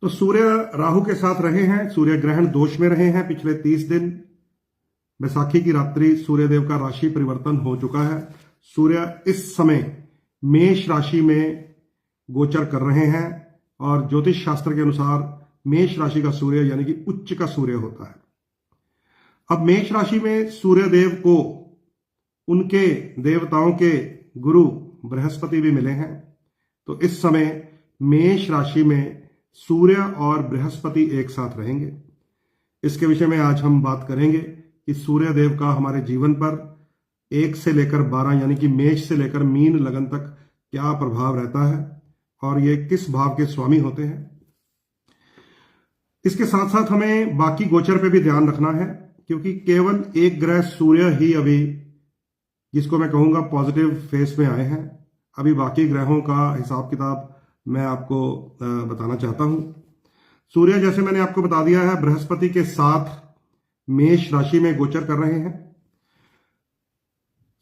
तो सूर्य राहु के साथ रहे हैं, सूर्य ग्रहण दोष में रहे हैं पिछले 30 दिन। बैसाखी की रात्रि सूर्यदेव का राशि परिवर्तन हो चुका है। सूर्य इस समय मेष राशि में गोचर कर रहे हैं और ज्योतिष शास्त्र के अनुसार मेष राशि का सूर्य यानी कि उच्च का सूर्य होता है। अब मेष राशि में सूर्यदेव को उनके देवताओं के गुरु बृहस्पति भी मिले हैं। तो इस समय मेष राशि में सूर्य और बृहस्पति एक साथ रहेंगे। इसके विषय में आज हम बात करेंगे कि सूर्यदेव का हमारे जीवन पर 1 से लेकर 12 यानी कि मेष से लेकर मीन लगन तक क्या प्रभाव रहता है और ये किस भाव के स्वामी होते हैं। इसके साथ साथ हमें बाकी गोचर पे भी ध्यान रखना है, क्योंकि केवल एक ग्रह सूर्य ही अभी, जिसको मैं कहूंगा पॉजिटिव फेस में आए हैं। अभी बाकी ग्रहों का हिसाब किताब मैं आपको बताना चाहता हूं। सूर्य, जैसे मैंने आपको बता दिया है, बृहस्पति के साथ मेष राशि में गोचर कर रहे हैं।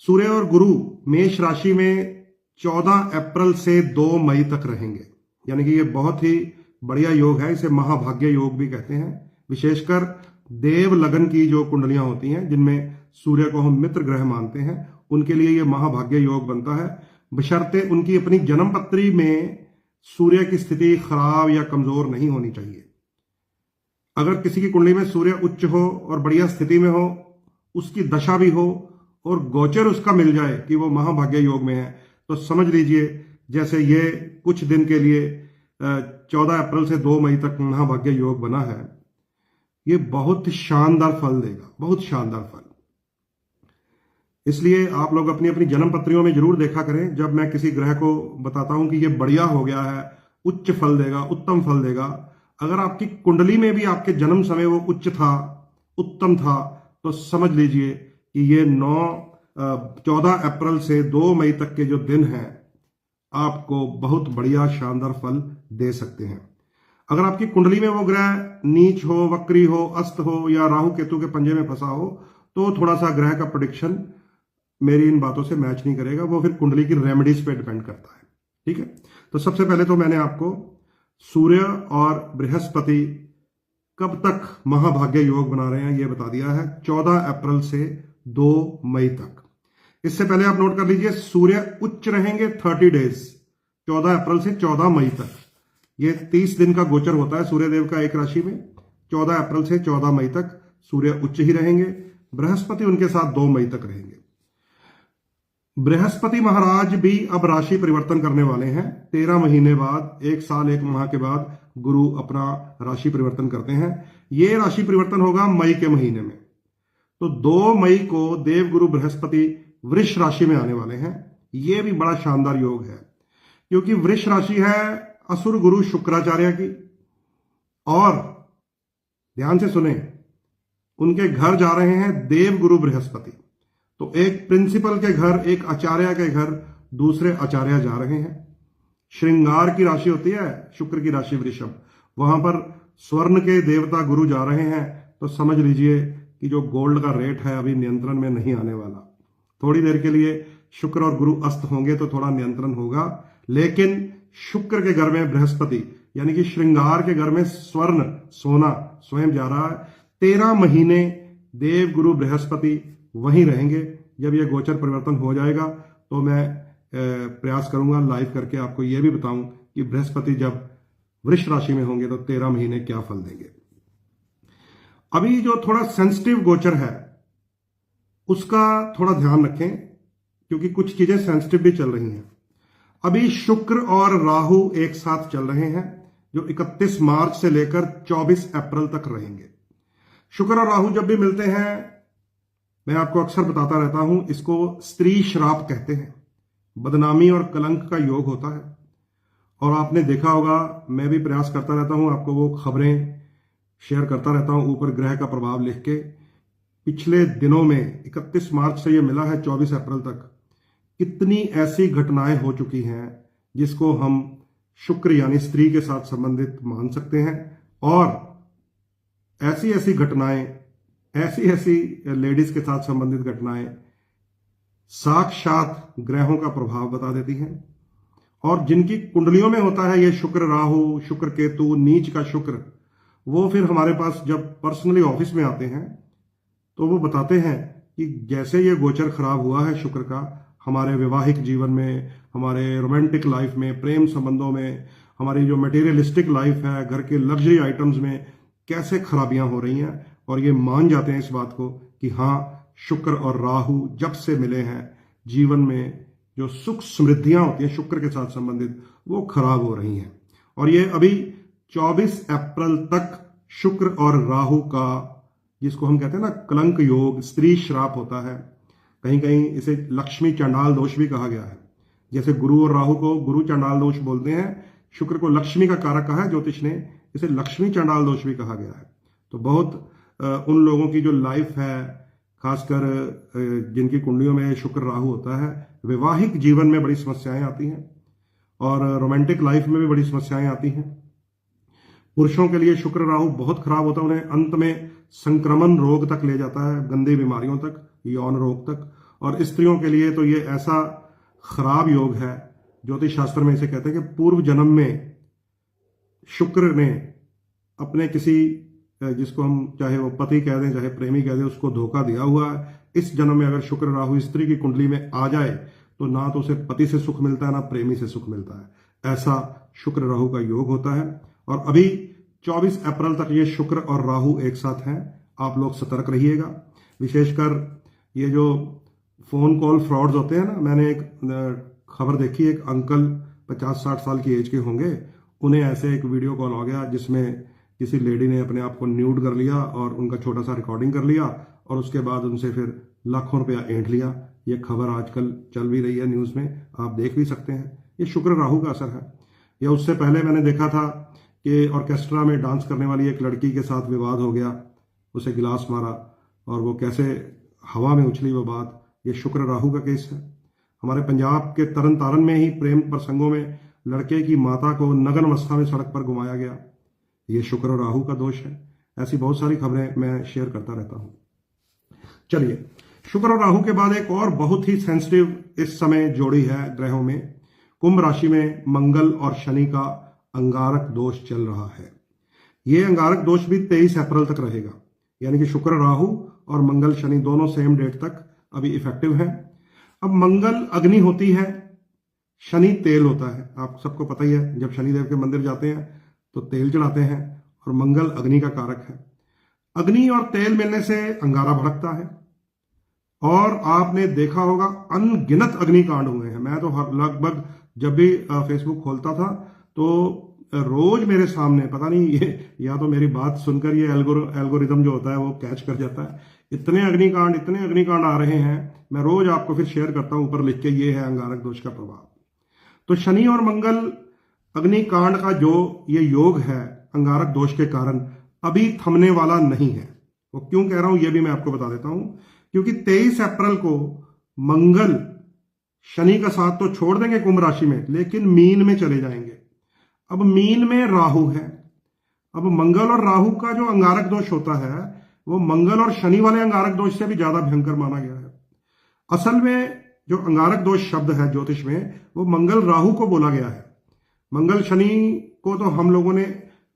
सूर्य और गुरु मेष राशि में 14 अप्रैल से 2 मई तक रहेंगे, यानी कि ये बहुत ही बढ़िया योग है। इसे महाभाग्य योग भी कहते हैं। विशेषकर देव लगन की जो कुंडलियां होती हैं, जिनमें सूर्य को हम मित्र ग्रह मानते हैं, उनके लिए यह महाभाग्य योग बनता है, बशर्ते उनकी अपनी जन्म पत्री में सूर्य की स्थिति खराब या कमजोर नहीं होनी चाहिए। अगर किसी की कुंडली में सूर्य उच्च हो और बढ़िया स्थिति में हो, उसकी दशा भी हो और गोचर उसका मिल जाए कि वो महाभाग्य योग में है, तो समझ लीजिए जैसे ये कुछ दिन के लिए 14 अप्रैल से 2 मई तक महाभाग्य योग बना है, ये बहुत शानदार फल देगा, बहुत शानदार फल। इसलिए आप लोग अपनी अपनी जन्म पत्रियों में जरूर देखा करें। जब मैं किसी ग्रह को बताता हूं कि ये बढ़िया हो गया है, उच्च फल देगा, उत्तम फल देगा, अगर आपकी कुंडली में भी आपके जन्म समय वो उच्च था, उत्तम था, तो समझ लीजिए कि ये 14 अप्रैल से 2 मई तक के जो दिन हैं, आपको बहुत बढ़िया शानदार फल दे सकते हैं। अगर आपकी कुंडली में वो ग्रह नीच हो, वक्री हो, अस्त हो या राहु केतु के पंजे में फंसा हो, तो थोड़ा सा ग्रह का प्रेडिक्शन मेरी इन बातों से मैच नहीं करेगा। वो फिर कुंडली की रेमेडीज पे डिपेंड करता है। ठीक है, तो सबसे पहले तो मैंने आपको सूर्य और बृहस्पति कब तक महाभाग्य योग बना रहे हैं ये बता दिया है, 14 अप्रैल से 2 मई तक। इससे पहले आप नोट कर लीजिए, सूर्य उच्च रहेंगे 30 डेज, 14 अप्रैल से 14 मई तक। ये 30 दिन का गोचर होता है सूर्यदेव का एक राशि में। 14 अप्रैल से 14 मई तक सूर्य उच्च ही रहेंगे। बृहस्पति उनके साथ 2 मई तक रहेंगे। बृहस्पति महाराज भी अब राशि परिवर्तन करने वाले हैं। 13 महीने बाद, 1 साल 1 माह के बाद गुरु अपना राशि परिवर्तन करते हैं। ये राशि परिवर्तन होगा मई के महीने में। तो 2 मई को देव गुरु बृहस्पति वृष राशि में आने वाले हैं। ये भी बड़ा शानदार योग है, क्योंकि वृष राशि है असुर गुरु शुक्राचार्य की। और ध्यान से सुने, उनके घर जा रहे हैं देव गुरु बृहस्पति। तो एक प्रिंसिपल के घर, एक आचार्य के घर दूसरे आचार्य जा रहे हैं। श्रृंगार की राशि होती है शुक्र की राशि वृषभ, वहां पर स्वर्ण के देवता गुरु जा रहे हैं। तो समझ लीजिए कि जो गोल्ड का रेट है अभी नियंत्रण में नहीं आने वाला। थोड़ी देर के लिए शुक्र और गुरु अस्त होंगे तो थोड़ा नियंत्रण होगा, लेकिन शुक्र के घर में बृहस्पति यानी कि श्रृंगार के घर में स्वर्ण सोना स्वयं जा रहा है। 13 महीने देव गुरु बृहस्पति वहीं रहेंगे। जब यह गोचर परिवर्तन हो जाएगा तो मैं प्रयास करूंगा लाइव करके आपको यह भी बताऊं कि बृहस्पति जब वृष राशि में होंगे तो 13 महीने क्या फल देंगे। अभी जो थोड़ा सेंसिटिव गोचर है उसका थोड़ा ध्यान रखें, क्योंकि कुछ चीजें सेंसिटिव भी चल रही हैं। अभी शुक्र और राहु एक साथ चल रहे हैं, जो 31 मार्च से लेकर 24 अप्रैल तक रहेंगे। शुक्र और राहु जब भी मिलते हैं, मैं आपको अक्सर बताता रहता हूं, इसको स्त्री श्राप कहते हैं। बदनामी और कलंक का योग होता है। और आपने देखा होगा, मैं भी प्रयास करता रहता हूं, आपको वो खबरें शेयर करता रहता हूं ऊपर ग्रह का प्रभाव लिख के। पिछले दिनों में 31 मार्च से ये मिला है 24 अप्रैल तक, कितनी ऐसी घटनाएं हो चुकी हैं जिसको हम शुक्र यानी स्त्री के साथ संबंधित मान सकते हैं। और ऐसी ऐसी घटनाएं, ऐसी ऐसी लेडीज के साथ संबंधित घटनाएं साक्षात ग्रहों का प्रभाव बता देती हैं। और जिनकी कुंडलियों में होता है ये शुक्र राहु, शुक्र केतु, नीच का शुक्र, वो फिर हमारे पास जब पर्सनली ऑफिस में आते हैं तो वो बताते हैं कि जैसे ये गोचर खराब हुआ है शुक्र का, हमारे वैवाहिक जीवन में, हमारे रोमांटिक लाइफ में, प्रेम संबंधों में, हमारी जो मटेरियलिस्टिक लाइफ है, घर के लग्जरी आइटम्स में कैसे खराबियां हो रही हैं। और ये मान जाते हैं इस बात को कि हाँ, शुक्र और राहु जब से मिले हैं जीवन में जो सुख समृद्धियां होती हैं शुक्र के साथ संबंधित, वो खराब हो रही हैं। और ये अभी 24 अप्रैल तक शुक्र और राहु का, जिसको हम कहते हैं ना कलंक योग, स्त्री श्राप होता है, कहीं कहीं इसे लक्ष्मी चंडाल दोष भी कहा गया है। जैसे गुरु और राहु को गुरु चंडाल दोष बोलते हैं, शुक्र को लक्ष्मी का कारक कहा है ज्योतिष ने, इसे लक्ष्मी चंडाल दोष भी कहा गया है। तो बहुत उन लोगों की जो लाइफ है, खासकर जिनकी कुंडलियों में शुक्र राहु होता है, वैवाहिक जीवन में बड़ी समस्याएं आती हैं और रोमांटिक लाइफ में भी बड़ी समस्याएं आती हैं। पुरुषों के लिए शुक्र राहु बहुत खराब होता है, उन्हें अंत में संक्रमण रोग तक ले जाता है, गंदी बीमारियों तक, यौन रोग तक। और स्त्रियों के लिए तो ये ऐसा खराब योग है, ज्योतिष शास्त्र में इसे कहते हैं कि पूर्व जन्म में शुक्र ने अपने किसी, जिसको हम चाहे वो पति कह दें चाहे प्रेमी कह दें, उसको धोखा दिया हुआ है। इस जन्म में अगर शुक्र राहु स्त्री की कुंडली में आ जाए तो ना तो उसे पति से सुख मिलता है ना प्रेमी से सुख मिलता है। ऐसा शुक्र राहु का योग होता है। और अभी 24 अप्रैल तक ये शुक्र और राहु एक साथ हैं। आप लोग सतर्क रहिएगा। विशेषकर ये जो फोन कॉल फ्रॉड्स होते हैं ना, मैंने एक खबर देखी, एक अंकल 50-60 साल की एज के होंगे, उन्हें ऐसे एक वीडियो कॉल आ गया जिसमें किसी लेडी ने अपने आप को न्यूड कर लिया और उनका छोटा सा रिकॉर्डिंग कर लिया और उसके बाद उनसे फिर लाखों रुपया ऐंठ लिया। ये खबर आजकल चल भी रही है न्यूज़ में, आप देख भी सकते हैं। ये शुक्र राहु का असर है। या उससे पहले मैंने देखा था कि ऑर्केस्ट्रा में डांस करने वाली एक लड़की के साथ विवाद हो गया, उसे गिलास मारा और वो कैसे हवा में उछली वो बात। ये शुक्र राहु का केस है। हमारे पंजाब के तरन तारण में ही प्रेम प्रसंगों में लड़के की माता को नग्न अवस्था में सड़क पर घुमाया गया। ये शुक्र और राहु का दोष है। ऐसी बहुत सारी खबरें मैं शेयर करता रहता हूं। चलिए, शुक्र और राहु के बाद एक और बहुत ही सेंसिटिव इस समय जोड़ी है ग्रहों में। कुंभ राशि में मंगल और शनि का अंगारक दोष चल रहा है। ये अंगारक दोष भी 23 अप्रैल तक रहेगा, यानी कि शुक्र राहु और मंगल शनि दोनों सेम डेट तक अभी इफेक्टिव है। अब मंगल अग्नि होती है, शनि तेल होता है। आप सबको पता ही है, जब शनिदेव के मंदिर जाते हैं तो तेल चढ़ाते हैं और मंगल अग्नि का कारक है। अग्नि और तेल मिलने से अंगारा भड़कता है और आपने देखा होगा अनगिनत अग्निकांड हुए हैं। मैं तो लगभग जब भी फेसबुक खोलता था तो रोज मेरे सामने, पता नहीं ये या तो मेरी बात सुनकर ये एल्गोरिदम जो होता है वो कैच कर जाता है, इतने अग्निकांड आ रहे हैं। मैं रोज आपको फिर शेयर करता हूं, ऊपर लिख के, ये है अंगारक दोष का प्रभाव। तो शनि और मंगल अग्निकांड का जो ये योग है अंगारक दोष के कारण अभी थमने वाला नहीं है। वो क्यों कह रहा हूं ये भी मैं आपको बता देता हूं, क्योंकि 23 अप्रैल को मंगल शनि का साथ तो छोड़ देंगे कुंभ राशि में, लेकिन मीन में चले जाएंगे। अब मीन में राहु है। अब मंगल और राहु का जो अंगारक दोष होता है वो मंगल और शनि वाले अंगारक दोष से भी ज्यादा भयंकर माना गया है। असल में जो अंगारक दोष शब्द है ज्योतिष में, वो मंगल राहु को बोला गया है। मंगल शनि को तो हम लोगों ने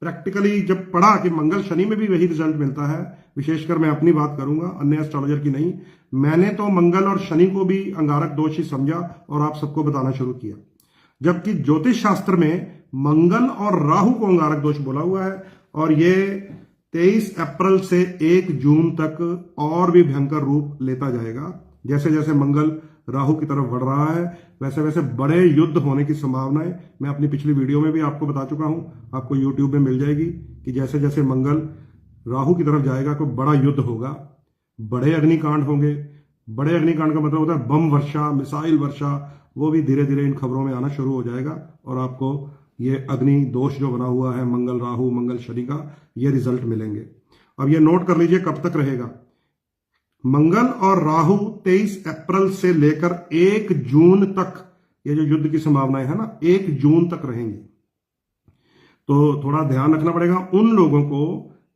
प्रैक्टिकली जब पढ़ा कि मंगल शनि में भी वही रिजल्ट मिलता है। विशेषकर मैं अपनी बात करूंगा, अन्य एस्ट्रोलॉजर की नहीं। मैंने तो मंगल और शनि को भी अंगारक दोष ही समझा और आप सबको बताना शुरू किया, जबकि ज्योतिष शास्त्र में मंगल और राहु को अंगारक दोष बोला हुआ है। और ये 23 अप्रैल से 1 जून तक और भी भयंकर रूप लेता जाएगा। जैसे जैसे मंगल राहु की तरफ बढ़ रहा है वैसे वैसे बड़े युद्ध होने की संभावनाएं मैं अपनी पिछली वीडियो में भी आपको बता चुका हूं, आपको यूट्यूब में मिल जाएगी कि जैसे जैसे मंगल राहु की तरफ जाएगा कोई बड़ा युद्ध होगा, बड़े अग्निकांड होंगे। बड़े अग्निकांड का मतलब होता है बम वर्षा, मिसाइल वर्षा, वो भी धीरे धीरे इन खबरों में आना शुरू हो जाएगा और आपको ये अग्नि दोष जो बना हुआ है मंगल राहु मंगल शनि का, ये रिजल्ट मिलेंगे। अब ये नोट कर लीजिए कब तक रहेगा। मंगल और राहु 23 अप्रैल से लेकर 1 जून तक ये जो युद्ध की संभावनाएं है ना, 1 जून तक रहेंगी। तो थोड़ा ध्यान रखना पड़ेगा उन लोगों को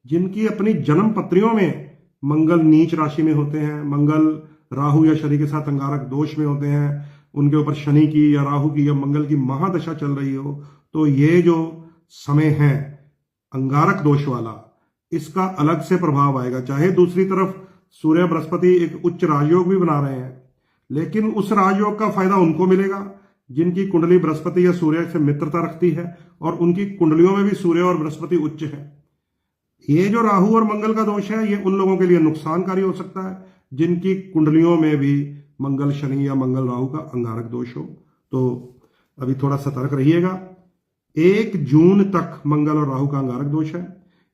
जिनकी अपनी जन्म पत्रियों में मंगल नीच राशि में होते हैं, मंगल राहु या शनि के साथ अंगारक दोष में होते हैं। उनके ऊपर शनि की या राहु की या मंगल की महादशा चल रही हो, तो ये जो समय है अंगारक दोष वाला, इसका अलग से प्रभाव आएगा। चाहे दूसरी तरफ सूर्य बृहस्पति एक उच्च राजयोग भी बना रहे हैं, लेकिन उस राजयोग का फायदा उनको मिलेगा जिनकी कुंडली बृहस्पति या सूर्य से मित्रता रखती है और उनकी कुंडलियों में भी सूर्य और बृहस्पति उच्च है। ये जो राहु और मंगल का दोष है, ये उन लोगों के लिए नुकसानकारी हो सकता है जिनकी कुंडलियों में भी मंगल शनि या मंगल राहु का अंगारक दोष हो। तो अभी थोड़ा सतर्क रहिएगा। 1 जून तक मंगल और राहु का अंगारक दोष है।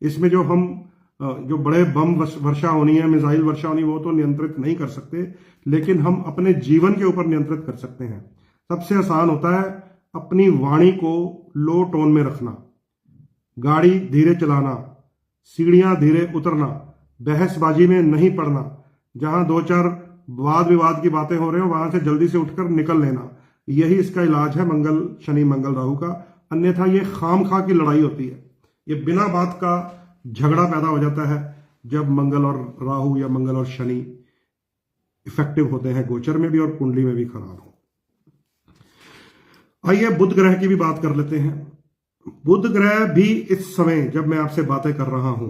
इसमें जो बड़े बम वर्षा होनी है, मिसाइल वर्षा होनी, वो तो नियंत्रित नहीं कर सकते, लेकिन हम अपने जीवन के ऊपर नियंत्रित कर सकते हैं। सबसे आसान होता है अपनी वाणी को लो टोन में रखना, गाड़ी धीरे चलाना, सीढ़ियां धीरे उतरना, बहसबाजी में नहीं पड़ना, जहां 2-4 वाद विवाद की बातें हो रहे हो वहां से जल्दी से उठकर निकल लेना। यही इसका इलाज है मंगल शनि मंगल राहु का। अन्यथा ये खाम खा की लड़ाई होती है, ये बिना बात का झगड़ा पैदा हो जाता है जब मंगल और राहु या मंगल और शनि इफेक्टिव होते हैं गोचर में भी और कुंडली में भी खराब हो। आइए बुध ग्रह की भी बात कर लेते हैं। बुध ग्रह भी इस समय जब मैं आपसे बातें कर रहा हूं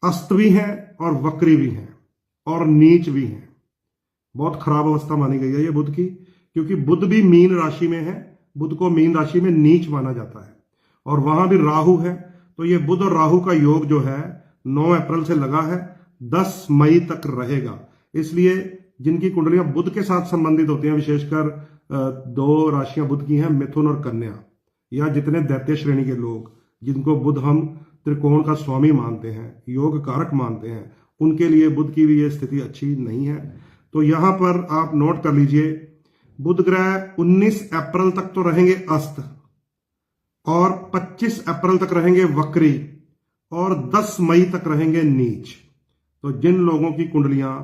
अस्त भी हैं और वक्री भी हैं और नीच भी हैं। बहुत खराब अवस्था मानी गई है ये बुध की, क्योंकि बुध भी मीन राशि में है। बुध को मीन राशि में नीच माना जाता है और वहां भी राहु है। तो ये बुध और राहु का योग जो है 9 अप्रैल से लगा है, 10 मई तक रहेगा। इसलिए जिनकी कुंडलियां बुध के साथ संबंधित होती हैं, विशेषकर 2 राशियां बुध की हैं, मिथुन और कन्या, या जितने दैत्य श्रेणी के लोग जिनको बुध हम त्रिकोण का स्वामी मानते हैं, योग कारक मानते हैं, उनके लिए बुध की भी ये स्थिति अच्छी नहीं है। तो यहां पर आप नोट कर लीजिए, बुध ग्रह 19 अप्रैल तक तो रहेंगे अस्त और 25 अप्रैल तक रहेंगे वक्री और 10 मई तक रहेंगे नीच। तो जिन लोगों की कुंडलियां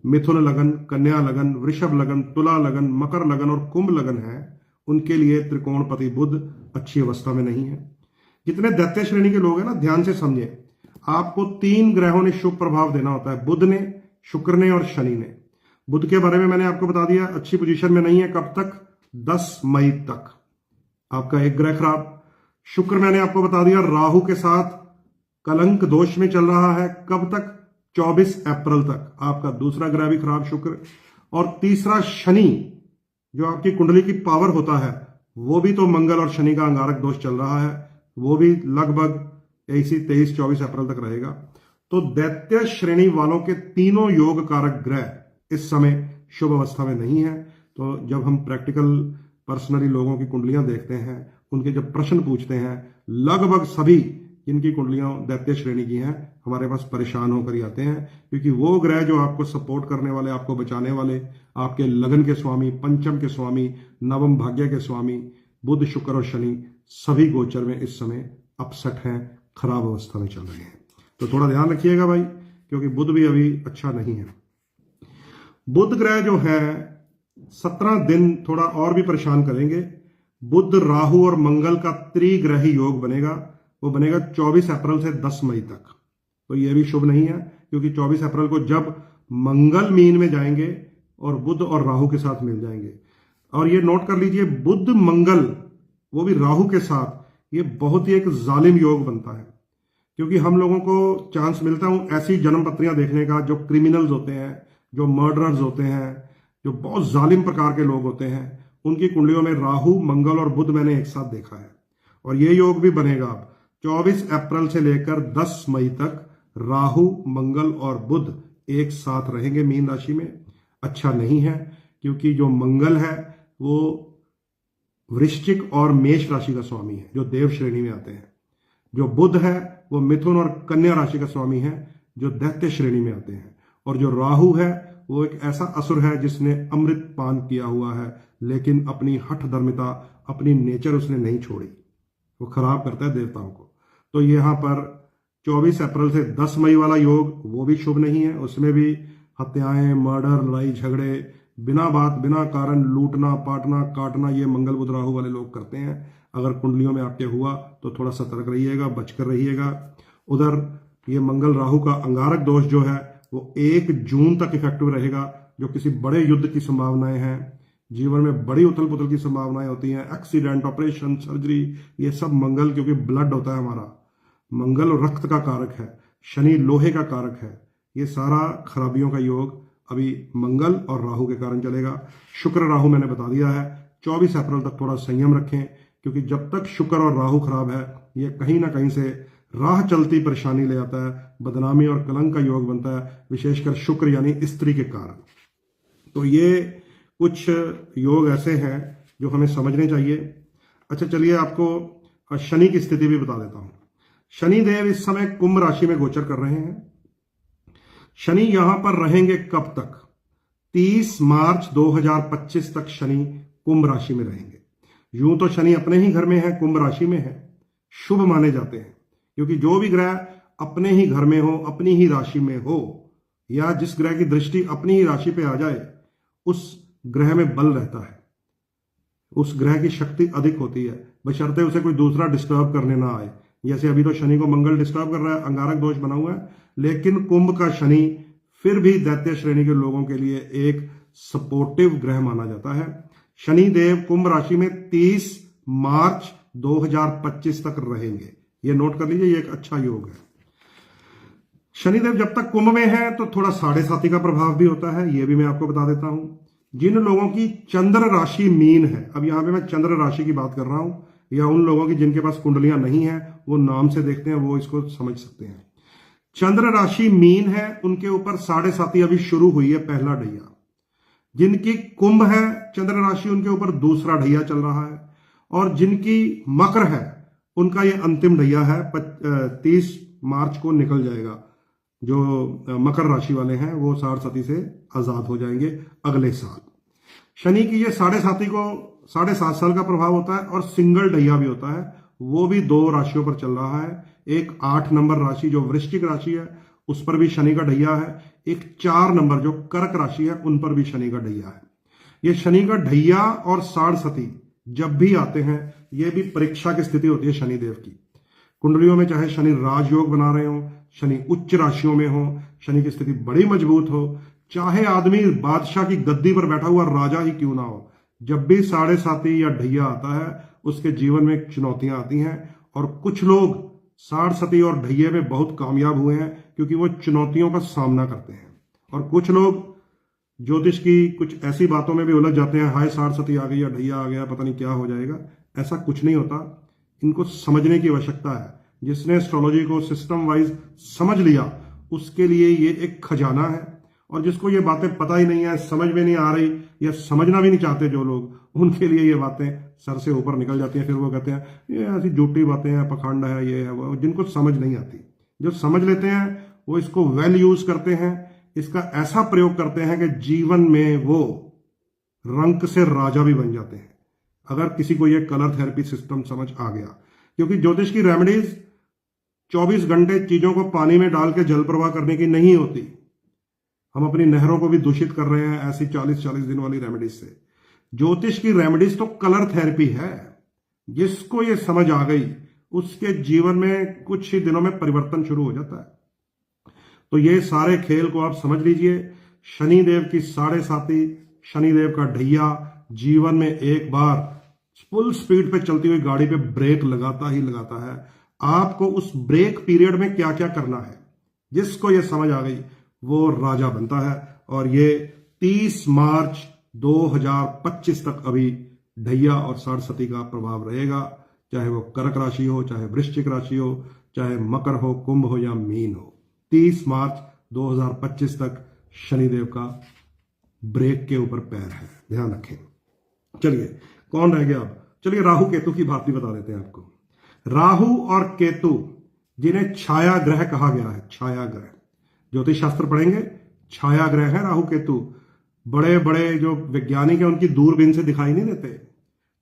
मिथुन लगन, कन्या लगन, वृषभ लगन, तुला लगन, मकर लगन और कुंभ लगन है, उनके लिए त्रिकोणपति बुध अच्छी अवस्था में नहीं है। जितने दैत्य श्रेणी के लोग हैं ना, ध्यान से समझे, आपको 3 ग्रहों ने शुभ प्रभाव देना होता है, बुध ने, शुक्र ने और शनि ने। बुध के बारे में मैंने आपको बता दिया, अच्छी पोजीशन में नहीं है। कब तक? 10 मई तक आपका एक ग्रह खराब। शुक्र मैंने आपको बता दिया राहु के साथ कलंक दोष में चल रहा है। कब तक? 24 अप्रैल तक आपका दूसरा ग्रह भी खराब शुक्र। और तीसरा शनि, जो आपकी कुंडली की पावर होता है, वो भी तो मंगल और शनि का अंगारक दोष चल रहा है, वो भी लगभग 23-24 अप्रैल तक रहेगा। तो दैत्य श्रेणी वालों के तीनों योग कारक ग्रह इस समय शुभ अवस्था में नहीं है। तो जब हम प्रैक्टिकल पर्सनली लोगों की कुंडलियां देखते हैं, उनके जब प्रश्न पूछते हैं, लगभग सभी जिनकी कुंडलियां दैत्य श्रेणी की हैं हमारे पास परेशान होकर ही आते हैं, क्योंकि वो ग्रह जो आपको सपोर्ट करने वाले, आपको बचाने वाले, आपके लगन के स्वामी, पंचम के स्वामी, नवम भाग्य के स्वामी बुध, शुक्र और शनि सभी गोचर में इस समय अपसेट हैं, खराब अवस्था में चल रहे हैं। तो थोड़ा ध्यान रखिएगा भाई, क्योंकि बुध भी अभी अच्छा नहीं है। बुध ग्रह जो है 17 दिन थोड़ा और भी परेशान करेंगे। बुध, राहु और मंगल का त्रिग्रही योग बनेगा, वो बनेगा 24 अप्रैल से 10 मई तक। तो यह भी शुभ नहीं है, क्योंकि 24 अप्रैल को जब मंगल मीन में जाएंगे और बुध और राहु के साथ मिल जाएंगे। और ये नोट कर लीजिए, बुध मंगल वो भी राहु के साथ, ये बहुत ही एक जालिम योग बनता है, क्योंकि हम लोगों को चांस मिलता है ऐसी जन्म पत्रियां देखने का जो क्रिमिनल्स होते हैं, जो मर्डरर्स होते हैं, जो बहुत जालिम प्रकार के लोग होते हैं, उनकी कुंडलियों में राहु, मंगल और बुध मैंने एक साथ देखा है। और ये योग भी बनेगा अब 24 अप्रैल से लेकर 10 मई तक। राहु, मंगल और बुध एक साथ रहेंगे मीन राशि में। अच्छा नहीं है, क्योंकि जो मंगल है वो वृश्चिक और मेष राशि का स्वामी है, जो देव श्रेणी में आते हैं। जो बुध है वो मिथुन और कन्या राशि का स्वामी है, जो दैत्य श्रेणी में आते हैं। और जो राहु है वो एक ऐसा असुर है जिसने अमृत पान किया हुआ है, लेकिन अपनी हठ धर्मिता, अपनी नेचर उसने नहीं छोड़ी, वो खराब करता है देवताओं को। तो यहां पर 24 अप्रैल से 10 मई वाला योग वो भी शुभ नहीं है। उसमें भी हत्याएं, मर्डर, लड़ाई झगड़े, बिना बात बिना कारण लूटना, पाटना, काटना, ये मंगल बुध राहु वाले लोग करते हैं। अगर कुंडलियों में आपके हुआ तो थोड़ा सतर्क रहिएगा, बचकर रहिएगा। उधर ये मंगल राहु का अंगारक दोष जो है वो 1 जून तक इफेक्टिव रहेगा, जो किसी बड़े युद्ध की संभावनाएं हैं, जीवन में बड़ी उथल पुथल की संभावनाएं होती हैं, एक्सीडेंट, ऑपरेशन, सर्जरी, ये सब मंगल, क्योंकि ब्लड होता है हमारा, मंगल रक्त का कारक है, शनि लोहे का कारक है, ये सारा खराबियों का योग अभी मंगल और राहु के कारण चलेगा। शुक्र राहु मैंने बता दिया है, 24 अप्रैल तक थोड़ा संयम रखें, क्योंकि जब तक शुक्र और राहु खराब है ये कहीं ना कहीं से राह चलती परेशानी ले आता है, बदनामी और कलंक का योग बनता है, विशेषकर शुक्र यानी स्त्री के कारण। तो ये कुछ योग ऐसे हैं जो हमें समझने चाहिए। अच्छा चलिए आपको शनि की स्थिति भी बता देता हूं। शनि देव इस समय कुंभ राशि में गोचर कर रहे हैं। शनि यहां पर रहेंगे कब तक? 30 मार्च 2025 तक शनि कुंभ राशि में रहेंगे। यूं तो शनि अपने ही घर में है, कुंभ राशि में है, शुभ माने जाते हैं, क्योंकि जो भी ग्रह अपने ही घर में हो, अपनी ही राशि में हो, या जिस ग्रह की दृष्टि अपनी ही राशि पे आ जाए, उस ग्रह में बल रहता है, उस ग्रह की शक्ति अधिक होती है, बशर्ते उसे कोई दूसरा डिस्टर्ब करने ना आए। जैसे अभी तो शनि को मंगल डिस्टर्ब कर रहा है, अंगारक दोष बना हुआ है, लेकिन कुंभ का शनि फिर भी दैत्य श्रेणी के लोगों के लिए एक सपोर्टिव ग्रह माना जाता है। शनि देव कुंभ राशि में 30 मार्च 2025 तक रहेंगे, ये नोट कर लीजिए, ये एक अच्छा योग है। शनिदेव जब तक कुंभ में है तो थोड़ा 7.5 का प्रभाव भी होता है, ये भी मैं आपको बता देता हूं। जिन लोगों की चंद्र राशि मीन है, अब यहां पे मैं चंद्र राशि की बात कर रहा हूं, या उन लोगों की जिनके पास कुंडलियां नहीं है, वो नाम से देखते हैं, वो इसको समझ सकते हैं। चंद्र राशि मीन है, उनके ऊपर 7.5 अभी शुरू हुई है, पहला ढैया। जिनकी कुंभ है चंद्र राशि, उनके ऊपर दूसरा ढैया चल रहा है, और जिनकी मकर है उनका ये अंतिम ढैया है, 30 मार्च को निकल जाएगा। जो मकर राशि वाले हैं वो 7.5 से आजाद हो जाएंगे अगले साल। शनि की ये 7.5 को 7.5 साल का प्रभाव होता है, और सिंगल ढैया भी होता है, वो भी 2 राशियों पर चल रहा है। एक 8 नंबर राशि जो वृश्चिक राशि है उस पर भी शनि का ढैया है, एक 4 नंबर जो कर्क राशि है उन पर भी शनि का ढैया है। ये शनि का ढैया और 7.5 जब भी आते हैं, ये भी परीक्षा की स्थिति होती है शनिदेव की। कुंडलियों में चाहे शनि राजयोग बना रहे हो, शनि उच्च राशियों में हो, शनि की स्थिति बड़ी मजबूत हो, चाहे आदमी बादशाह की गद्दी पर बैठा हुआ राजा ही क्यों ना हो, जब भी 7.5 या ढैया आता है उसके जीवन में चुनौतियां आती हैं। और कुछ लोग 7.5 और ढैये में बहुत कामयाब हुए हैं, क्योंकि वो चुनौतियों का सामना करते हैं। और कुछ लोग ज्योतिष की कुछ ऐसी बातों में भी उलझ जाते हैं, हाय 7.5 आ गई या ढैया आ गया, पता नहीं क्या हो जाएगा। ऐसा कुछ नहीं होता, इनको समझने की आवश्यकता है। जिसने एस्ट्रोलॉजी को सिस्टम वाइज समझ लिया उसके लिए ये एक खजाना है, और जिसको ये बातें पता ही नहीं है, समझ में नहीं आ रही, या समझना भी नहीं चाहते जो लोग, उनके लिए ये बातें सर से ऊपर निकल जाती हैं। फिर वो कहते हैं ये ऐसी झूठी बातें हैं, पखंड है, ये है वो। जिनको समझ नहीं आती, जो समझ लेते हैं वो इसको वेल यूज करते हैं, इसका ऐसा प्रयोग करते हैं कि जीवन में वो रंक से राजा भी बन जाते हैं, अगर किसी को ये कलर थेरेपी सिस्टम समझ आ गया। क्योंकि ज्योतिष की रेमेडीज 24 घंटे चीजों को पानी में डाल के जल प्रवाह करने की नहीं होती। हम अपनी नहरों को भी दूषित कर रहे हैं ऐसी 40-40 दिन वाली रेमेडीज से। ज्योतिष की रेमेडीज तो कलर थेरेपी है। जिसको ये समझ आ गई उसके जीवन में कुछ ही दिनों में परिवर्तन शुरू हो जाता है। तो ये सारे खेल को आप समझ लीजिए। शनिदेव की 7.5, शनिदेव का ढैया, जीवन में एक बार फुल स्पीड पे चलती हुई गाड़ी पे ब्रेक लगाता ही लगाता है। आपको उस ब्रेक पीरियड में क्या क्या करना है, जिसको ये समझ आ गई वो राजा बनता है। और ये 30 मार्च 2025 तक अभी ढैया और 7.5 का प्रभाव रहेगा, चाहे वो कर्क राशि हो, चाहे वृश्चिक राशि हो, चाहे मकर हो, कुंभ हो या मीन हो। 30 मार्च 2025 तक शनिदेव का ब्रेक के ऊपर पैर है, ध्यान रखें। चलिए कौन रह गया अब? चलिए राहु केतु की बात भी बता देते हैं आपको। राहु और केतु जिन्हें छाया ग्रह कहा गया है, छाया ग्रह, ज्योतिष शास्त्र पढ़ेंगे, छाया ग्रह है राहु केतु। बड़े बड़े जो वैज्ञानिक है उनकी दूरबीन से दिखाई नहीं देते,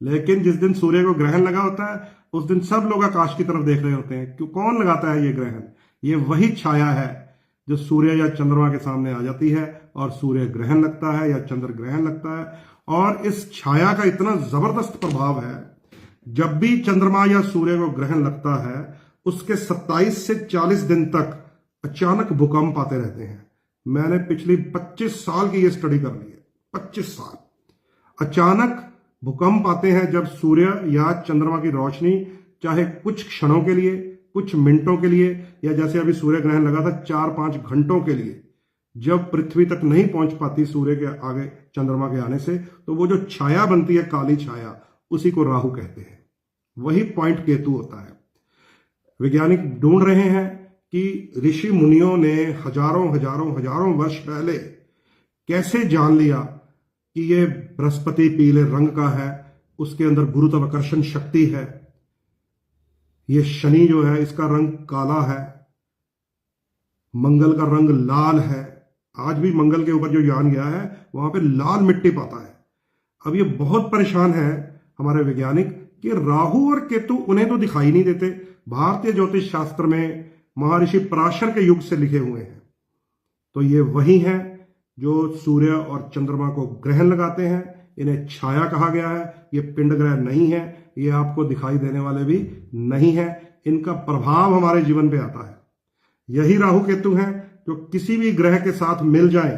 लेकिन जिस दिन सूर्य को ग्रहण लगा होता है उस दिन सब लोग आकाश की तरफ देख रहे होते हैं। क्यों? कौन लगाता है ये ग्रहण? ये वही छाया है जो सूर्य या चंद्रमा के सामने आ जाती है और सूर्य ग्रहण लगता है या चंद्र ग्रहण लगता है। और इस छाया का इतना जबरदस्त प्रभाव है, जब भी चंद्रमा या सूर्य को ग्रहण लगता है उसके 27 से 40 दिन तक अचानक भूकंप आते रहते हैं। मैंने पिछली 25 साल की ये स्टडी कर ली है, 25 साल। अचानक भूकंप आते हैं जब सूर्य या चंद्रमा की रोशनी चाहे कुछ क्षणों के लिए, कुछ मिनटों के लिए, या जैसे अभी सूर्य ग्रहण लगा था 4-5 घंटों के लिए, जब पृथ्वी तक नहीं पहुंच पाती सूर्य के आगे चंद्रमा के आने से, तो वो जो छाया बनती है, काली छाया, उसी को राहु कहते हैं। वही पॉइंट केतु होता है। वैज्ञानिक ढूंढ रहे हैं कि ऋषि मुनियों ने हजारों हजारों हजारों वर्ष पहले कैसे जान लिया कि ये बृहस्पति पीले रंग का है, उसके अंदर गुरुत्वाकर्षण शक्ति है। ये शनि जो है इसका रंग काला है, मंगल का रंग लाल है। आज भी मंगल के ऊपर जो यान गया है वहां पे लाल मिट्टी पाता है। अब ये बहुत परेशान है हमारे वैज्ञानिक कि राहु और केतु उन्हें तो दिखाई नहीं देते। भारतीय ज्योतिष शास्त्र में महर्षि पराशर के युग से लिखे हुए हैं। तो ये वही हैं जो सूर्य और चंद्रमा को ग्रहण लगाते हैं। इन्हें छाया कहा गया है। ये पिंड ग्रह नहीं है, ये आपको दिखाई देने वाले भी नहीं है। इनका प्रभाव हमारे जीवन पे आता है। यही राहु केतु हैं जो किसी भी ग्रह के साथ मिल जाए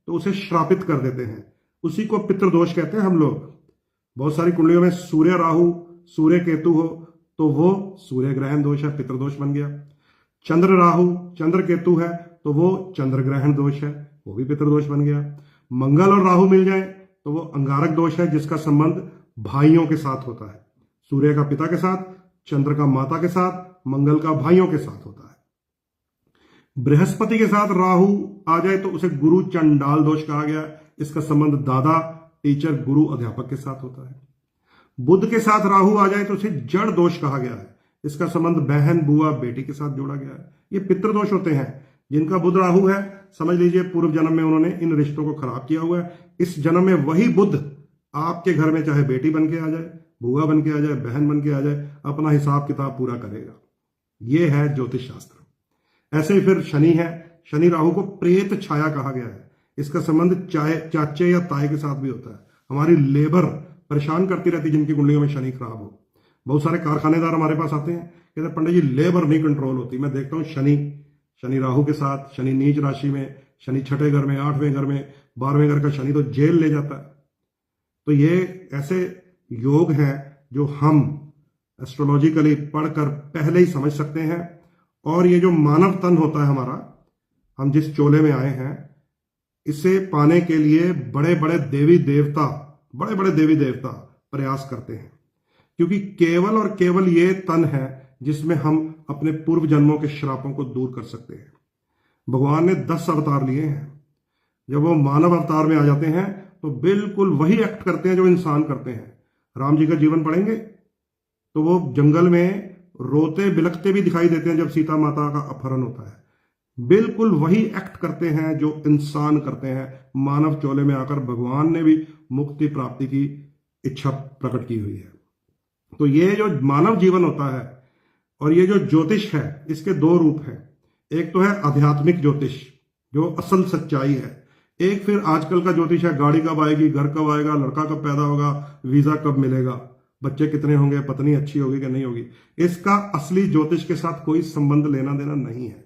तो उसे श्रापित कर देते हैं। उसी को पितृदोष कहते हैं हम लोग। बहुत सारी कुंडलियों में सूर्य राहु, सूर्य केतु हो तो वो सूर्य ग्रहण दोष है, पितृदोष बन गया। चंद्र राहु, चंद्र केतु है तो वो चंद्र ग्रहण दोष है, वो भी पितृदोष बन गया। मंगल और राहु मिल जाए तो वो अंगारक दोष है, जिसका संबंध भाइयों के साथ होता है। सूर्य का पिता के साथ, चंद्र का माता के साथ, मंगल का भाइयों के साथ होता है। बृहस्पति के साथ राहु आ जाए तो उसे गुरु चंडाल दोष कहा गया। इसका संबंध दादा, टीचर, गुरु, अध्यापक के साथ होता है। बुध के साथ राहु आ जाए तो उसे जड़ दोष कहा गया है। इसका संबंध बहन, बुआ, बेटी के साथ जोड़ा गया है। ये पितृदोष होते हैं। जिनका बुध राहु है, समझ लीजिए पूर्व जन्म में उन्होंने इन रिश्तों को खराब किया हुआ है। इस जन्म में वही बुध आपके घर में चाहे बेटी बन के आ जाए, बुआ बन के आ जाए, बहन बन के आ जाए, अपना हिसाब किताब पूरा करेगा। ये है ज्योतिष शास्त्र। ऐसे ही फिर शनि है। शनि राहु को प्रेत छाया कहा गया है। इसका संबंध चाचे या ताए के साथ भी होता है। हमारी लेबर परेशान करती रहती जिनकी कुंडलियों में शनि खराब हो। बहुत सारे कारखानेदार हमारे पास आते हैं, कहते हैं पंडित जी लेबर नहीं कंट्रोल होती। मैं देखता हूँ शनि राहु के साथ, शनि नीच राशि में, शनि छठे घर में, 8वें घर में, 12वें घर का शनि तो जेल ले जाता है। तो ये ऐसे योग हैं जो हम एस्ट्रोलॉजिकली पढ़कर पहले ही समझ सकते हैं। और ये जो मानव तन होता है हमारा, हम जिस चोले में आए हैं, इसे पाने के लिए बड़े बड़े देवी देवता प्रयास करते हैं। क्योंकि केवल और केवल ये तन है जिसमें हम अपने पूर्व जन्मों के श्रापों को दूर कर सकते हैं। भगवान ने 10 अवतार लिए हैं। जब वो मानव अवतार में आ जाते हैं तो बिल्कुल वही एक्ट करते हैं जो इंसान करते हैं। राम जी का जीवन पढ़ेंगे तो वो जंगल में रोते बिलखते भी दिखाई देते हैं जब सीता माता का अपहरण होता है। बिल्कुल वही एक्ट करते हैं जो इंसान करते हैं। मानव चोले में आकर भगवान ने भी मुक्ति प्राप्ति की इच्छा प्रकट की हुई है। तो ये जो मानव जीवन होता है और ये जो ज्योतिष है, इसके 2 रूप हैं। एक तो है आध्यात्मिक ज्योतिष जो असल सच्चाई है। एक फिर आजकल का ज्योतिष है, गाड़ी कब आएगी, घर कब आएगा, लड़का कब पैदा होगा, वीजा कब मिलेगा, बच्चे कितने होंगे, पत्नी अच्छी होगी कि नहीं होगी। इसका असली ज्योतिष के साथ कोई संबंध लेना देना नहीं है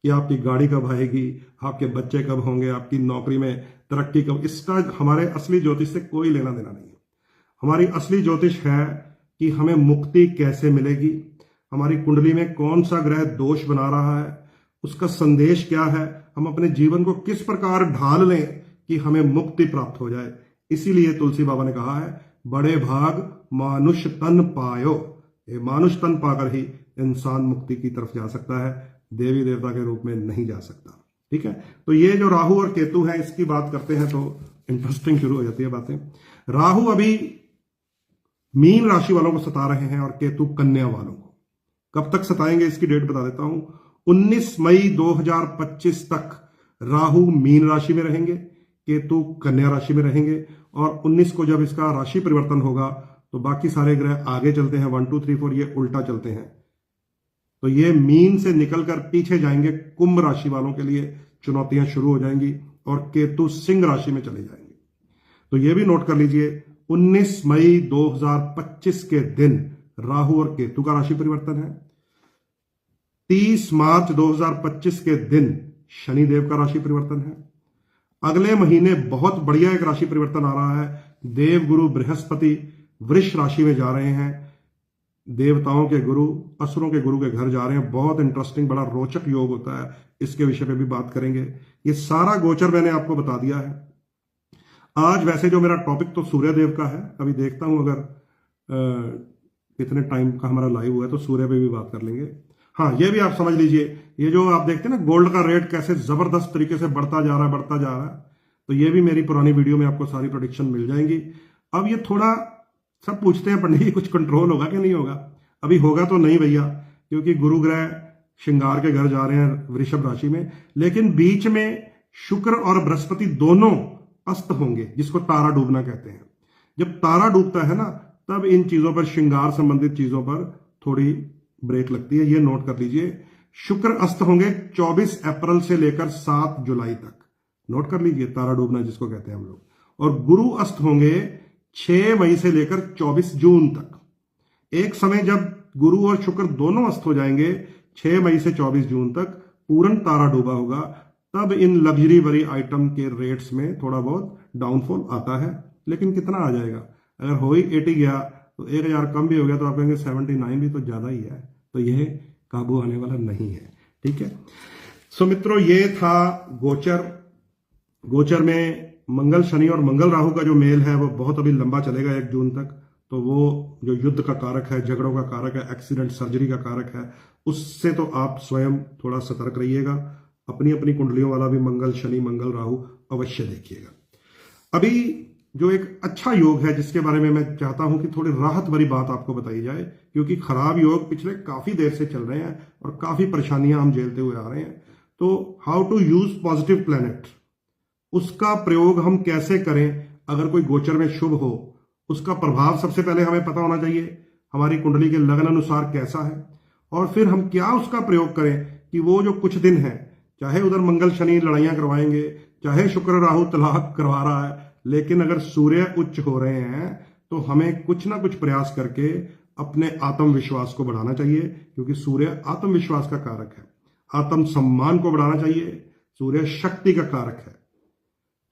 कि आपकी गाड़ी कब आएगी, आपके बच्चे कब होंगे, आपकी नौकरी में तरक्की कब। इसका हमारे असली ज्योतिष से कोई लेना देना नहीं है। हमारी असली ज्योतिष है कि हमें मुक्ति कैसे मिलेगी, हमारी कुंडली में कौन सा ग्रह दोष बना रहा है, उसका संदेश क्या है, हम अपने जीवन को किस प्रकार ढाल लें कि हमें मुक्ति प्राप्त हो जाए। इसीलिए तुलसी बाबा ने कहा है, बड़े भाग मानुष तन पायो। ये मानुष तन पाकर ही इंसान मुक्ति की तरफ जा सकता है, देवी देवता के रूप में नहीं जा सकता। ठीक है, तो ये जो राहु और केतु है, इसकी बात करते हैं तो इंटरेस्टिंग शुरू हो जाती है बातें। राहु अभी मीन राशि वालों को सता रहे हैं और केतु कन्या वालों को। कब तक सताएंगे इसकी डेट बता देता हूं। 19 मई 2025 तक राहु मीन राशि में रहेंगे, केतु कन्या राशि में रहेंगे। और 19 को जब इसका राशि परिवर्तन होगा तो बाकी सारे ग्रह आगे चलते हैं, 1 2 3 4 ये उल्टा चलते हैं। तो ये मीन से निकलकर पीछे जाएंगे। कुंभ राशि वालों के लिए चुनौतियां शुरू हो जाएंगी और केतु सिंह राशि में चले जाएंगे। तो ये भी नोट कर लीजिए, 19 मई 2025 के दिन राहु और केतु का राशि परिवर्तन है। 30 मार्च 2025 के दिन शनिदेव का राशि परिवर्तन है। अगले महीने बहुत बढ़िया एक राशि परिवर्तन आ रहा है। देव गुरु बृहस्पति वृष राशि में जा रहे हैं। देवताओं के गुरु, असुरों के गुरु के घर जा रहे हैं। बहुत इंटरेस्टिंग, बड़ा रोचक योग होता है, इसके विषय पे भी बात करेंगे। ये सारा गोचर मैंने आपको बता दिया है। आज वैसे जो मेरा टॉपिक तो सूर्य देव का है, अभी देखता हूं अगर कितने टाइम का हमारा लाइव हुआ है तो सूर्य पे भी बात कर लेंगे। हाँ, ये भी आप समझ लीजिए, ये जो आप देखते हैं ना गोल्ड का रेट कैसे जबरदस्त तरीके से बढ़ता जा रहा है, तो ये भी मेरी पुरानी वीडियो में आपको सारी प्रोडिक्शन मिल जाएंगी। अब ये थोड़ा सब पूछते हैं पंडित जी कुछ कंट्रोल होगा कि नहीं होगा? अभी होगा तो नहीं भैया, क्योंकि गुरु ग्रह श्रृंगार के घर जा रहे हैं वृषभ राशि में, लेकिन बीच में शुक्र और बृहस्पति दोनों अस्त होंगे, जिसको तारा डूबना कहते हैं। जब तारा डूबता है ना, तब इन चीजों पर, श्रृंगार संबंधित चीजों पर थोड़ी ब्रेक लगती है। ये नोट कर लीजिए। शुक्र अस्त होंगे 24 अप्रैल से लेकर 7 जुलाई तक, नोट कर लीजिए, तारा डूबना जिसको कहते हैं हम लोग। और गुरु अस्त होंगे 6 मई से लेकर 24 जून तक। एक समय जब गुरु और शुक्र दोनों अस्त हो जाएंगे 6 मई से 24 जून तक, पूर्ण तारा डूबा होगा, तब इन लग्जरी वरी आइटम के रेट्स में थोड़ा बहुत डाउनफॉल आता है। लेकिन कितना आ जाएगा? अगर हो ही 80 गया तो 1000 कम भी हो गया तो आप कहेंगे 79 भी तो ज्यादा ही है, तो यह काबू आने वाला नहीं है। ठीक है, सो मित्रों, ये था गोचर। गोचर में मंगल शनि और मंगल राहु का जो मेल है वो बहुत अभी लंबा चलेगा, 1 जून तक। तो वो जो युद्ध का कारक है, झगड़ों का कारक है, एक्सीडेंट सर्जरी का कारक है, उससे तो आप स्वयं थोड़ा सतर्क रहिएगा। अपनी अपनी कुंडलियों वाला भी मंगल शनि मंगल राहु अवश्य देखिएगा। अभी जो एक अच्छा योग है जिसके बारे में मैं चाहता हूं कि थोड़ी राहत भरी बात आपको बताई जाए, क्योंकि खराब योग पिछले काफी देर से चल रहे हैं और काफी परेशानियां हम झेलते हुए आ रहे हैं। तो how to use positive planet, उसका प्रयोग हम कैसे करें अगर कोई गोचर में शुभ हो, उसका प्रभाव सबसे पहले हमें पता होना चाहिए, हमारी कुंडली के लगन अनुसार कैसा है, और फिर हम क्या उसका प्रयोग करें कि वो जो कुछ दिन है, चाहे उधर मंगल शनि लड़ाइयां करवाएंगे, चाहे शुक्र राहु तलाक करवा रहा है, लेकिन अगर सूर्य उच्च हो रहे हैं तो हमें कुछ ना कुछ प्रयास करके अपने आत्मविश्वास को बढ़ाना चाहिए, क्योंकि सूर्य आत्मविश्वास का कारक है। आत्म सम्मान को बढ़ाना चाहिए, सूर्य शक्ति का कारक है।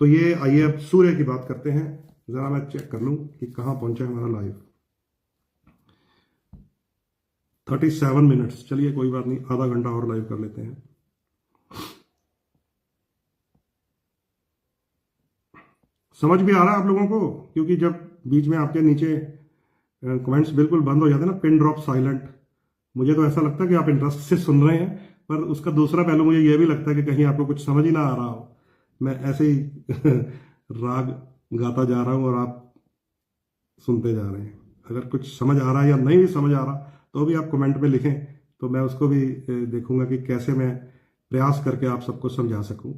तो ये आइए अब सूर्य की बात करते हैं। जरा मैं चेक कर लूं कि कहां पहुंचा है हमारा लाइव। 37 मिनट्स, चलिए कोई बात नहीं, आधा घंटा और लाइव कर लेते हैं। समझ भी आ रहा है आप लोगों को? क्योंकि जब बीच में आपके नीचे कमेंट्स बिल्कुल बंद हो जाते हैं ना, पिन ड्रॉप साइलेंट, मुझे तो ऐसा लगता है कि आप इंटरेस्ट से सुन रहे हैं, पर उसका दूसरा पहलू मुझे यह भी लगता है कि कहीं आपको कुछ समझ ही ना आ रहा हो। मैं ऐसे ही राग गाता जा रहा हूं और आप सुनते जा रहे हैं। अगर कुछ समझ आ रहा है या नहीं भी समझ आ रहा तो भी आप कमेंट में लिखें, तो मैं उसको भी देखूंगा कि कैसे मैं प्रयास करके आप सबको समझा सकूं,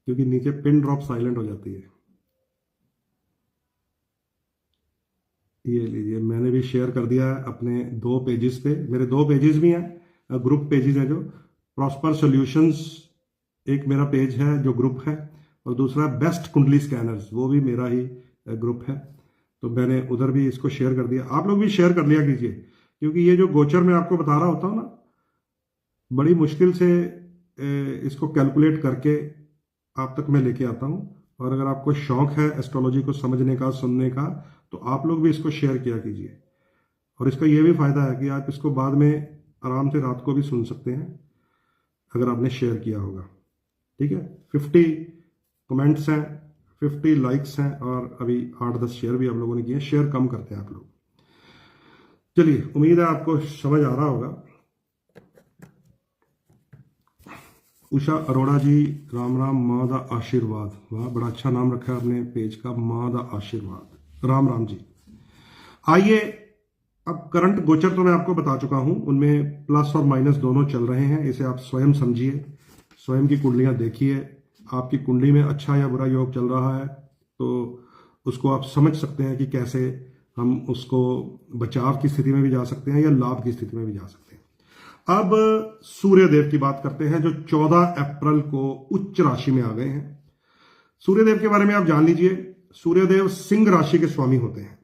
क्योंकि नीचे पिन ड्रॉप साइलेंट हो जाती है। ये लीजिए, मैंने भी शेयर कर दिया है अपने 2 पेजेस पे। मेरे 2 पेजेस भी हैं, ग्रुप पेजेस हैं, जो प्रॉस्पर सॉल्यूशंस एक मेरा पेज है जो ग्रुप है, और दूसरा बेस्ट कुंडली स्कैनर्स, वो भी मेरा ही ग्रुप है। तो मैंने उधर भी इसको शेयर कर दिया, आप लोग भी शेयर कर लिया कीजिए, क्योंकि ये जो गोचर मैं आपको बता रहा होता हूँ ना, बड़ी मुश्किल से इसको कैलकुलेट करके आप तक मैं लेके आता हूं। और अगर आपको शौक है एस्ट्रोलॉजी को समझने का, सुनने का, तो आप लोग भी इसको शेयर किया कीजिए। और इसका यह भी फायदा है कि आप इसको बाद में आराम से रात को भी सुन सकते हैं अगर आपने शेयर किया होगा। ठीक है, 50 कमेंट्स हैं, 50 लाइक्स हैं, और अभी 8-10 शेयर भी आप लोगों ने किए। शेयर कम करते हैं आप लोग। चलिए, उम्मीद है आपको समझ आ रहा होगा। उषा अरोड़ा जी, राम राम, माँ दा आशीर्वाद। वाह, बड़ा अच्छा नाम रखा है अपने पेज का, माँ दा आशीर्वाद। राम राम जी। आइए, अब करंट गोचर तो मैं आपको बता चुका हूं, उनमें प्लस और माइनस दोनों चल रहे हैं। इसे आप स्वयं समझिए, स्वयं की कुंडलियां देखिए। आपकी कुंडली में अच्छा या बुरा योग चल रहा है तो उसको आप समझ सकते हैं कि कैसे हम उसको बचाव की स्थिति में भी जा सकते हैं या लाभ की स्थिति में भी जा सकते हैं। अब सूर्य देव की बात करते हैं, जो 14 अप्रैल को उच्च राशि में आ गए हैं। सूर्य देव के बारे में आप जान लीजिए, सूर्य देव सिंह राशि के स्वामी होते हैं।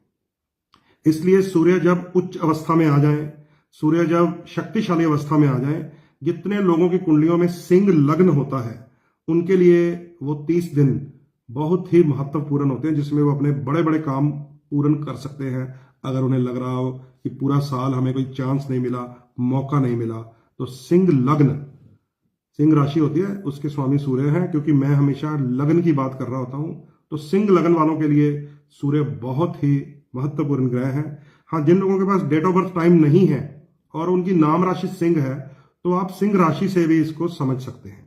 इसलिए सूर्य जब उच्च अवस्था में आ जाए, सूर्य जब शक्तिशाली अवस्था में आ जाए, जितने लोगों की कुंडलियों में सिंह लग्न होता है उनके लिए वो 30 दिन बहुत ही महत्वपूर्ण होते हैं, जिसमें वो अपने बड़े बड़े काम पूर्ण कर सकते हैं। अगर उन्हें लग रहा हो कि पूरा साल हमें कोई चांस नहीं मिला, मौका नहीं मिला, तो सिंह लग्न, सिंह राशि होती है उसके स्वामी सूर्य हैं, क्योंकि मैं हमेशा लग्न की बात कर रहा होता हूं, तो सिंह लग्न वालों के लिए सूर्य बहुत ही महत्वपूर्ण ग्रह है। हाँ, जिन लोगों के पास डेट ऑफ बर्थ टाइम नहीं है और उनकी नाम राशि सिंह है, तो आप सिंह राशि से भी इसको समझ सकते हैं।